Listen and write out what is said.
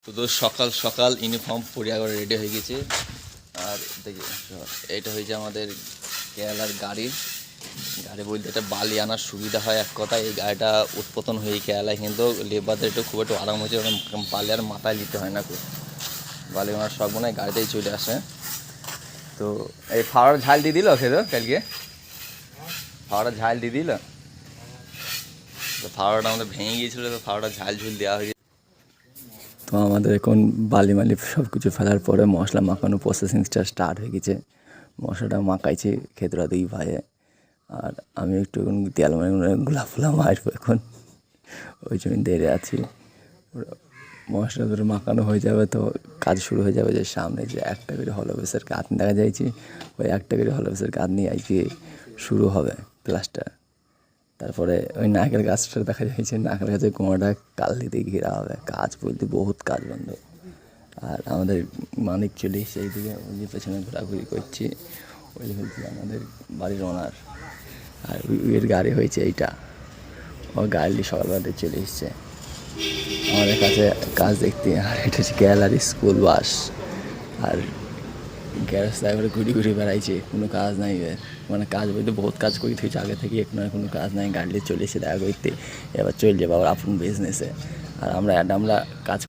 তো সকাল সকাল ইউনিফর্ম পরে একবার রেডি হয়ে গেছে। আর দেখি এটা হয়েছে আমাদের কেরালার গাড়ি বলতে এটা বালি আনার সুবিধা হয় এক কথায়। এই গাড়িটা উৎপাদন হয়ে কেরালায়, কিন্তু লেবারদের একটু খুব একটু আরাম হয়েছে, বালি আর মাথায় নিতে হয় না, খুব বালি আনার সব মনে হয় গাড়িতেই চলে আসে। তো এই ফাওয়ার ঝাল দিয়ে দিল খেতো কালকে, ফাওয়ার ঝাল দিয়ে দিল। তো ফাওয়ারটা আমাদের ভেঙে গিয়েছিলো, তো ফাওয়ারটা ঝাল ঝুল দেওয়া হয়েছে। তো আমাদের এখন বালি মালি সব কিছু ফেলার পরে মশলা মাখানো প্রসেসিংটা স্টার্ট হয়ে গেছে। মশলাটা মাখাইছে খেতরা দুই ভাইয়ে, আর আমি একটু এখন তেল গোলা ফোলা মারবো এখন, ওই জন্য দেরে আছি। মশলা ধরে মাখানো হয়ে যাবে তো কাজ শুরু হয়ে যাবে। যে সামনে যে একটা করে হল অফিসের কাজ দেখা যাইছে, ওই একটা করে হল অফিসের কাজ নিয়ে আজকে শুরু হবে প্লাস্টার। তারপরে ওই নারকেল গাছটা দেখা যাচ্ছে, নারকেল গাছের কোমরটা কাল দিয়ে ঘেরা হবে। কাজ বলতে বহুত কাজ বন্ধ। আর আমাদের মানিক চলে এসছে এইদিকে, ওই যে পেছনে ঘোরাঘুরি করছি, ওই হচ্ছে আমাদের বাড়ির ওনার। আর এর গাড়ি হয়েছে এইটা, ও গাড়ি সকালবেলাতে চলে এসছে আমাদের কাছে কাজ দেখতে। আর এটা হচ্ছে কেরালার স্কুল বাস। আর গ্যারেজ ড্রাইভারে ঘুরি ঘুরি বেড়াইছে, কোনো কাজ নাই এর, মানে কাজ বলতে বহুত কাজ করি থুইছে আগে থেকে, এখন আর কোনো কাজ নাই। গাড়ি চলে এসে দেখা করতে, এবার চলে যাবো আবার আপন বিজনেসে। আর আমরা কাজ